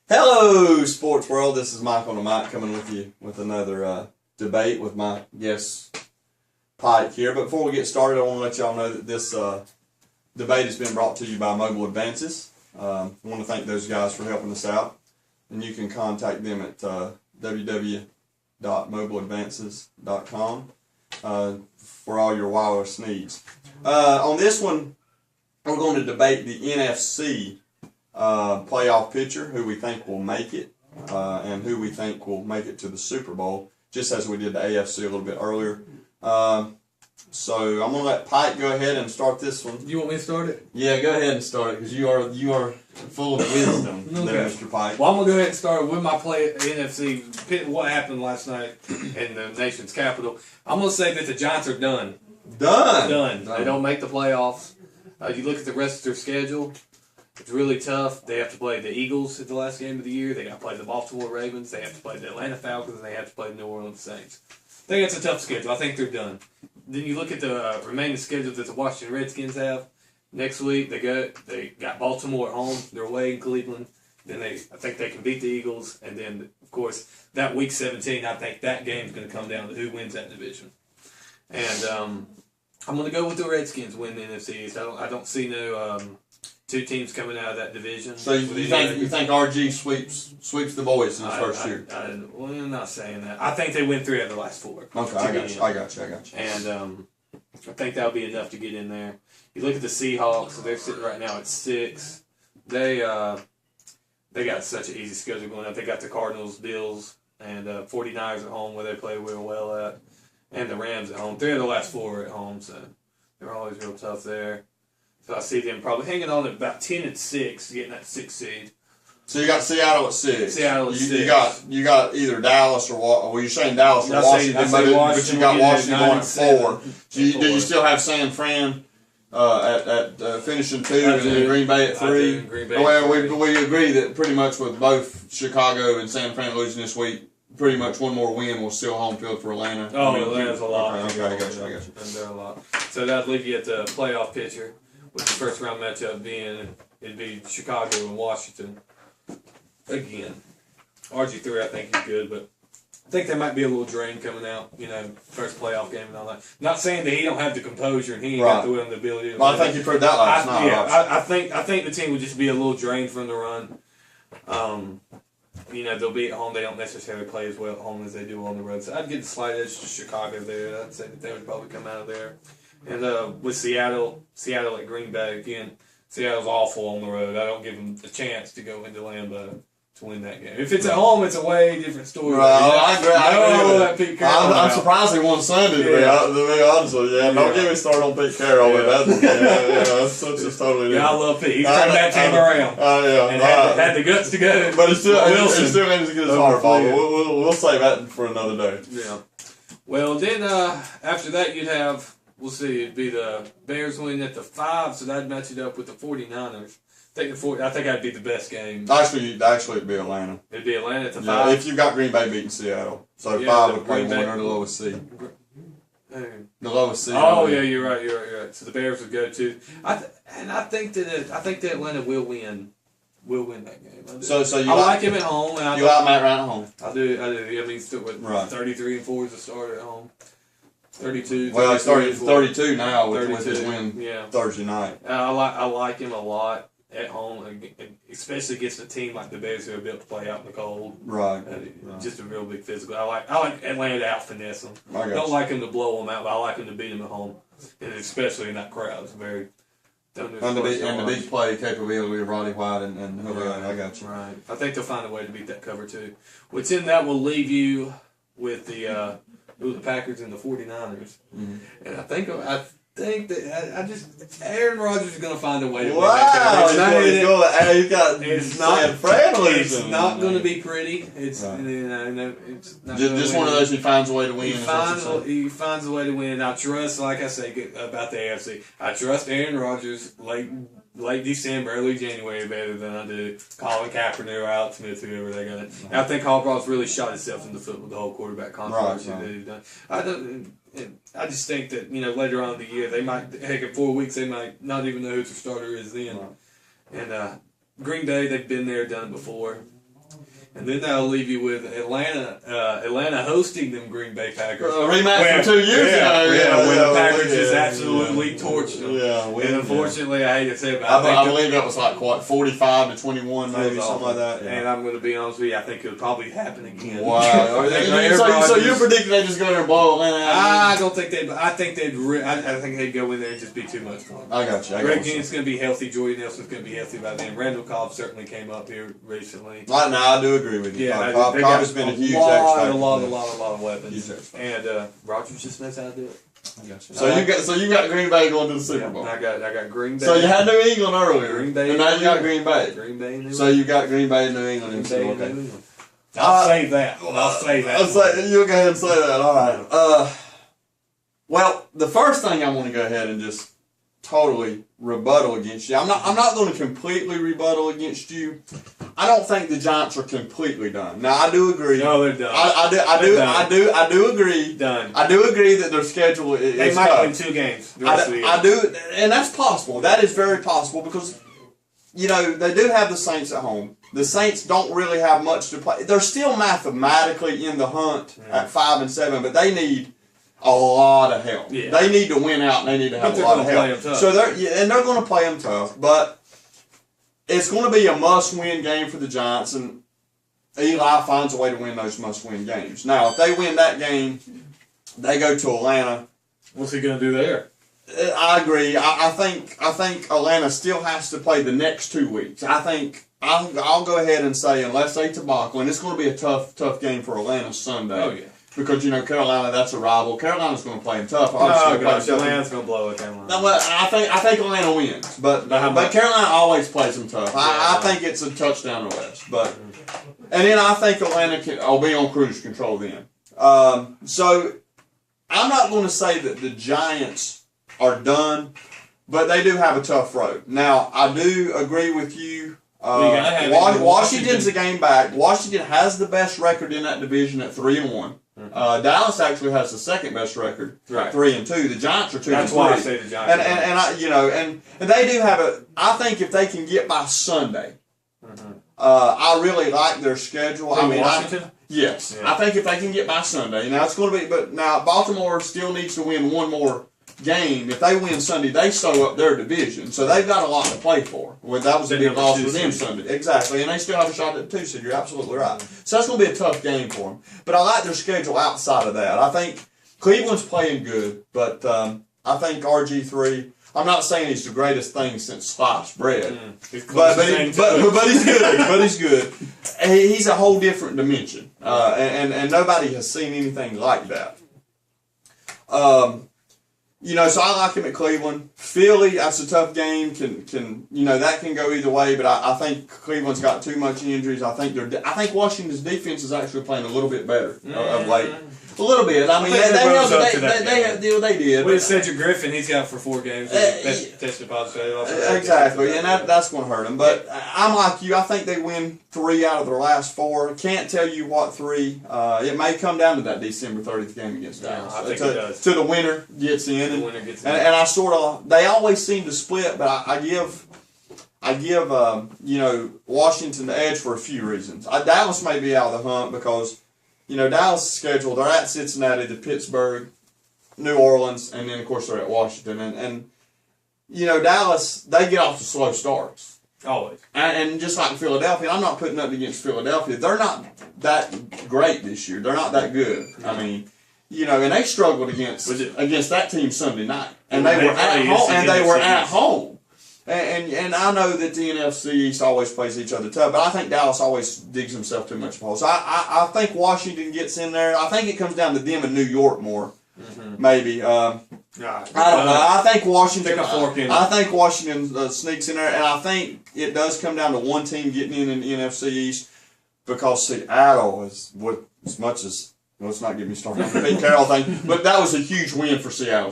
Hello, sports world. This is Michael and Mike coming with you with another debate with my guest Pike here. But before we get started, I want to let y'all know that this debate has been brought to you by Mobile Advances. I want to thank those guys for helping us out. And you can contact them at www.mobileadvances.com for all your wireless needs. On this one, we're going to debate the NFC Playoff Picture, who we think will make it, and who we think will make it to the Super Bowl, just as we did the AFC a little bit earlier. So I'm going to let Pike go ahead and start this one. You want me to start it? Yeah, go ahead and start it, because you are full of wisdom there, Mr. Pike. Well, I'm going to go ahead and start with my NFC, what happened last night in the nation's capital. I'm going to say that the Giants are done. Done. They don't make the playoffs. You look at the rest of their schedule. It's really tough. They have to play the Eagles at the last game of the year. They got to play the Baltimore Ravens. They have to play the Atlanta Falcons. And they have to play the New Orleans Saints. I think it's a tough schedule. I think they're done. Then you look at the remaining schedule that the Washington Redskins have. Next week they got Baltimore at home. They're away in Cleveland. Then I think they can beat the Eagles. And then of course that week 17, I think that game's going to come down to who wins that division. And I'm going to go with the Redskins win the NFC East. I don't see no two teams coming out of that division. So you think RG sweeps the boys in his first year? Well, I'm not saying that. I think they win 3 out of the last 4. Okay, I got you. And I think that'll be enough to get in there. You look at the Seahawks; they're sitting right now at 6. They got such an easy schedule going up. They got the Cardinals, Bills, and 49ers at home where they play real well at, and the Rams at home. 3 of the last 4 are at home, so they're always real tough there. So I see them probably hanging on at about 10-6, getting that 6th seed. So you got Seattle at 6. Seattle at 6. You got either Dallas or Well, you're saying Dallas or Washington, but you got Washington going at 4. Do you still have San Fran at finishing 2 and then Green Bay at 3? Well, we agree that pretty much with both Chicago and San Fran losing this week, pretty much one more win will steal home field for Atlanta. Oh, Atlanta's a lot. Okay, I got you. And they're a lot. So that'd leave you at the playoff picture. With the first round matchup being, it'd be Chicago and Washington. Again, RG3 I think is good, but I think there might be a little drain coming out, first playoff game and all that. Not saying that he don't have the composure and he ain't got the will and the ability. Well, I think you proved that last night. Yeah, I think the team would just be a little drained from the run. They'll be at home. They don't necessarily play as well at home as they do on the road. So I'd give the slight edge to Chicago there. I'd say that they would probably come out of there. And with Seattle at Green Bay, again, Seattle's awful on the road. I don't give them a chance to go into Lambeau to win that game. If it's at home, it's a way different story. Right, I agree. I'm surprised he won Sunday, to be honest with you. Don't get me started on Pete Carroll. That's just totally different. I love Pete. He's turned that team around. And had the guts to go. But it still needs to get his heart followed. We'll save that for another day. Yeah. Well, then after that, you'd have... We'll see. It'd be the Bears winning at the 5, so that'd match it up with the 49ers. I think that'd be the best game. Actually, it'd be Atlanta. It'd be Atlanta at the 5. If you got Green Bay beating Seattle, so 5 would play 1 or the lowest seed. The lowest seed. Oh yeah, you're right. So the Bears would go to. I think that Atlanta will win. Will win that game. So you like him at home. And you like Matt Ryan at home. I do. I mean, still with 33-4 as a starter at home. 32. Well, he's 32 now with his win Thursday night. I like him a lot at home, especially against a team like the Bears who are built to play out in the cold. Right. Just a real big physical. I like Atlanta to out finesse them. I don't like him to blow them out, but I like him to beat them at home, and especially in that crowd. It's very. And the big play capability of Roddy White and I got you. Right. I think they'll find a way to beat that cover too. Which in that will leave you with the Packers and the 49ers. Mm-hmm. And I think that Aaron Rodgers is going to find a way to win that game. It's not going to be pretty. It's not just one of those who finds a way to win. He finds a way to win. I trust, like I say about the AFC, I trust Aaron Rodgers late December, early January better than I do Colin Kaepernick or Alex Smith, whoever they got. And I think Harbaugh's really shot himself in the foot with the whole quarterback controversy that he's done. I just think that later on in the year they might, in 4 weeks they might not even know who their starter is then. Right. And Green Bay, they've been there, done it before. And then that'll leave you with Atlanta hosting them Green Bay Packers. Rematch from 2 years ago. When the Packers just absolutely torched them. And unfortunately, I hate to say it, but I believe that was like, what, 45-21, maybe, something like that. And I'm going to be honest with you, I think it'll probably happen again. Wow. So you're predicting they just go there and blow Atlanta out? I don't think they'd. I think they'd go in there and just be too much fun. I got you. Greg Keenan's going to be healthy. Jordy Nelson's going to be healthy by then. Randall Cobb certainly came up here recently. Right now, I do agree with you. Yeah, Cobb has been a huge X factor. A lot of weapons. And Rodgers just knows how to do it. I got you. So you got Green Bay going to the Super Bowl. I got Green Bay. So you had New England earlier. Green Bay. And now you got Green Bay. Green Bay. And New so you got Green Bay and New England. I'll save that. You'll go ahead and say that. All right. Well, the first thing I want to go ahead and just totally rebuttal against you. I'm not going to completely rebuttal against you. I don't think the Giants are completely done. Now I do agree. No, they're done. I do agree. Done. I do agree that their schedule is they might tough. win 2 games. The rest of the year. I do, and that's possible. That is very possible because they do have the Saints at home. The Saints don't really have much to play. They're still mathematically in the hunt at 5-7, but they need a lot of help. Yeah. They need to win out, and they need to have a lot of help. So they're going to play them tough, but it's going to be a must-win game for the Giants, and Eli finds a way to win those must-win games. Now, if they win that game, they go to Atlanta. What's he going to do there? I agree. I think Atlanta still has to play the next 2 weeks. I think I'll go ahead and say unless they tobacco, and it's going to be a tough game for Atlanta Sunday. Oh yeah. Because Carolina, that's a rival. Carolina's going to play them tough. Atlanta's going to blow it. Carolina. No, I think Atlanta wins, but Carolina always plays them tough. I think it's a touchdown or less. And then I think Atlanta will be on cruise control then. So I'm not going to say that the Giants are done, but they do have a tough road. Now I do agree with you. Washington's a game back. Washington has the best record in that division at 3-1. Dallas actually has the second best record, 3-2. The Giants are 2-3. That's why I say the Giants. And they do have a. I think if they can get by Sunday, I really like their schedule. Washington. Yes, yeah. I think if they can get by Sunday, now it's going to be. But now Baltimore still needs to win one more game. If they win Sunday, they sew up their division, so they've got a lot to play for. Well, that was a big loss for them Sunday, exactly, and they still have a shot at the 2 seed. You're absolutely right. So that's going to be a tough game for them. But I like their schedule outside of that. I think Cleveland's playing good, but I think RG3. I'm not saying he's the greatest thing since sliced bread, but he's good. But he's good. He's a whole different dimension, and nobody has seen anything like that. So I like him at Cleveland. Philly, that's a tough game. That can go either way. But I think Cleveland's got too much injuries. I think Washington's defense is actually playing a little bit better of late. A little bit. I mean, they did. With Cedric Griffin, he's got for 4 games. Tested positive. Exactly, and that's going to hurt him. But I'm like you. I think they win 3 out of their last 4. Can't tell you what 3. It may come down to that December 30th game against Dallas. I think it does. To the winner gets in. And I they always seem to split, but I give Washington the edge for a few reasons. Dallas may be out of the hunt because Dallas' schedule, they're at Cincinnati, to Pittsburgh, New Orleans, and then of course they're at Washington. And Dallas, they get off to slow starts. Always. And just like Philadelphia, I'm not putting nothing against Philadelphia. They're not that great this year. They're not that good. I mean, and they struggled against that team Sunday night, and they were at home. And I know that the NFC East always plays each other tough, but I think Dallas always digs himself too much of a hole. So I think Washington gets in there. I think it comes down to them in New York more, maybe. I don't know. I think Washington. I think Washington sneaks in there, and I think it does come down to one team getting in the NFC East because Seattle is as much as. Let's not get me started on the Pete Carroll thing, but that was a huge win for Seattle.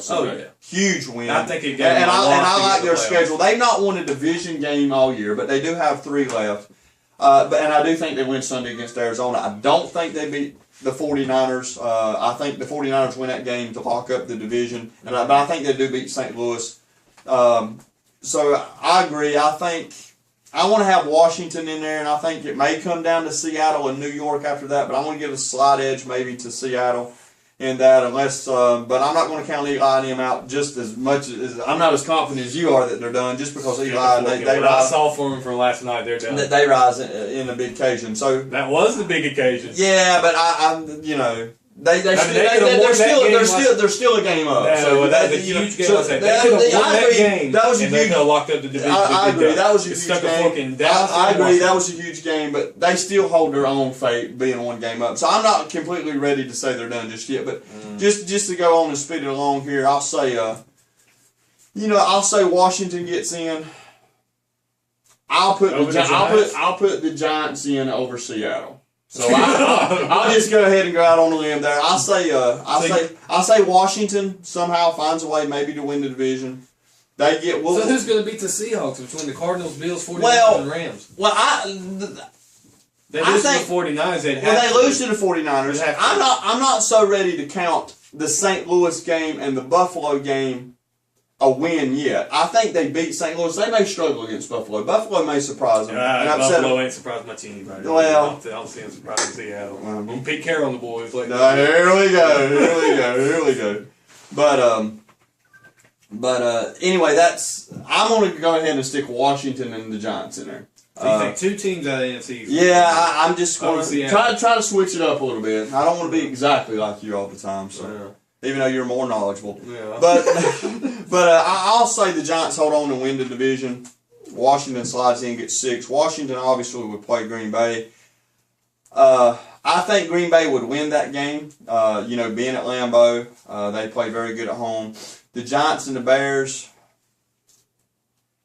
Huge win. I think it and I like their schedule. They've not won a division game all year, but they do have 3 left. And I do think they win Sunday against Arizona. I don't think they beat the 49ers. I think the 49ers win that game to lock up the division, but I think they do beat St. Louis. So I agree. I think I want to have Washington in there, and I think it may come down to Seattle and New York after that. But I want to give a slight edge maybe to Seattle in that, unless. But I'm not going to count Eli and him out just as much as I'm not as confident as you are that they're done. Just because Eli, they what I saw for them from last night, they're done. They rise in a big occasion. So that was the big occasion. Yeah, but I'm you know. They're still a game up. No, so that's a huge game. They could have won that game. That was a huge. They locked up the division. I agree. That was a huge game. I agree. That was a huge game, but they still hold their own fate, being one game up. So I'm not completely ready to say they're done just yet. But just to go on and speed it along here, I'll say Washington gets in. I'll put the Giants in over Seattle. So I'll just go ahead and go out on a limb there. I'll say Washington somehow finds a way maybe to win the division. They get. So who's going to beat the Seahawks between the Cardinals, Bills, 49ers, and Rams? They lose to the 49ers. They lose to the 49ers. I'm not so ready to count the St. Louis game and the Buffalo game a win yet. I think they beat St. Louis. They may struggle against Buffalo. Buffalo may surprise them. Buffalo ain't surprised much anybody. Well, I don't see them surprising Seattle. Pete Carroll and the boys. Like here we go. But anyway, I'm going to go ahead and stick Washington and the Giants in there. So you think two teams out of the NFC? Yeah, I'm just going to try to switch it up a little bit. I don't want to be exactly like you all the time. So. Yeah. Even though you're more knowledgeable. Yeah. But I'll say the Giants hold on and win the division. Washington slides in, gets 6. Washington obviously would play Green Bay. I think Green Bay would win that game. Being at Lambeau, they play very good at home. The Giants and the Bears,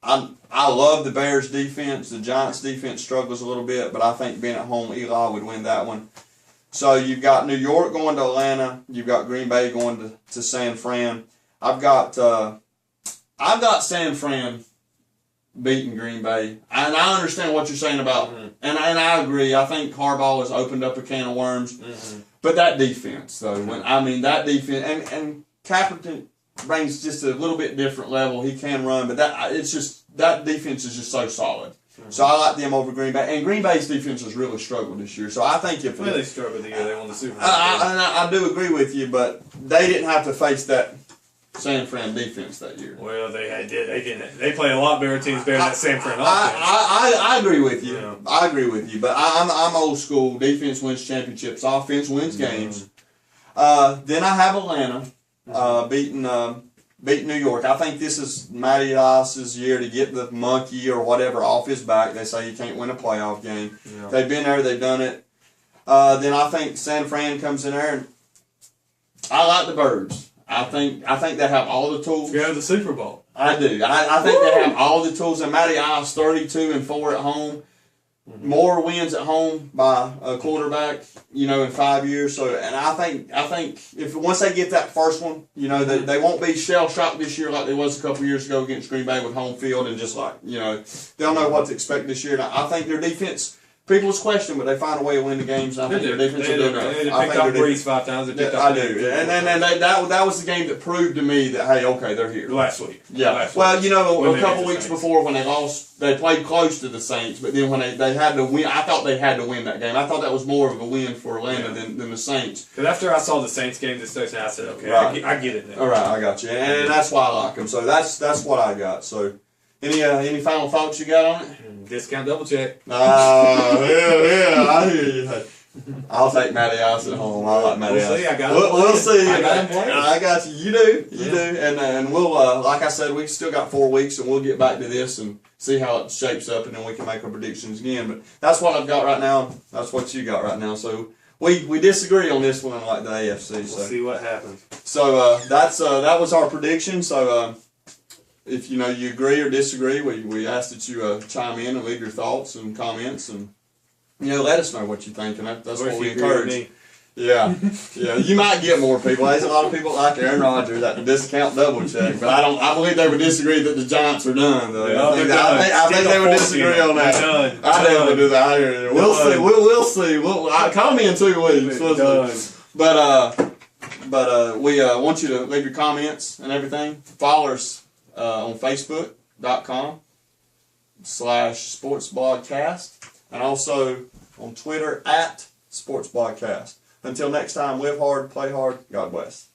I love the Bears' defense. The Giants' defense struggles a little bit, but I think being at home, Eli would win that one. So you've got New York going to Atlanta. You've got Green Bay going to San Fran. I've got San Fran beating Green Bay, and I understand what you're saying about, and I agree. I think Harbaugh has opened up a can of worms, but that defense, though, that defense, and Kaepernick brings just a little bit different level. He can run, but that defense is just so solid. So I like them over Green Bay. And Green Bay's defense has really struggled this year. So I think if... Well, they struggled the year they won the Super Bowl. I do agree with you, but they didn't have to face that San Fran defense that year. Well, they didn't. They play a lot better teams better than that San Fran offense. I agree with you. Yeah. I agree with you. But I'm old school. Defense wins championships. Offense wins games. Then I have Atlanta beating New York. I think this is Matty Ice's year to get the monkey or whatever off his back. They say you can't win a playoff game. Yeah. They've been there. They've done it. Then I think San Fran comes in there, and I like the Birds. I think they have all the tools. Go to the Super Bowl. I do. I think they have all the tools. And Matty Ice 32-4 at home. More wins at home by a quarterback, in 5 years. So, and I think if once they get that first one, they won't be shell shocked this year like they was a couple years ago against Green Bay with home field, and just like they'll know what to expect this year. And I think their defense. People's question, but they find a way to win the games. I think their defense will do enough. They picked up Breeze 5 times. I do, and that was the game that proved to me that they're here. Last week. Yeah. Well, a couple weeks before when they lost, they played close to the Saints, but then when they had to win, I thought they had to win that game. I thought that was more of a win for Atlanta than the Saints. Because after I saw the Saints game this Thursday, I said, okay, right. I get it now. All right, I got you, and that's why I like them. So that's what I got. So. Any final thoughts you got on it? Discount double check. Yeah, I hear you. I'll take Matty Ice at home. I like Matty Ice. We'll see. I got him playing. I got you. You do. And we'll, like I said, we still got 4 weeks, and we'll get back to this and see how it shapes up, and then we can make our predictions again. But that's what I've got right now. That's what you got right now. So we disagree on this one, like the AFC. We'll see what happens. So that was our prediction. So. If you agree or disagree, we ask that you chime in and leave your thoughts and comments, and let us know what you think, and that's what we encourage. Yeah, you might get more people. There's a lot of people like Aaron Rodgers at the discount double check, but I believe they would disagree that the Giants are done. Though. I think they would disagree on that. I definitely do that. We'll see. We'll see. Call me in 2 weeks. But we want you to leave your comments and everything. Follow us on Facebook.com/ Facebook.com/sportsblogcast, and also on Twitter @sportsblogcast. Until next time, live hard, play hard. God bless.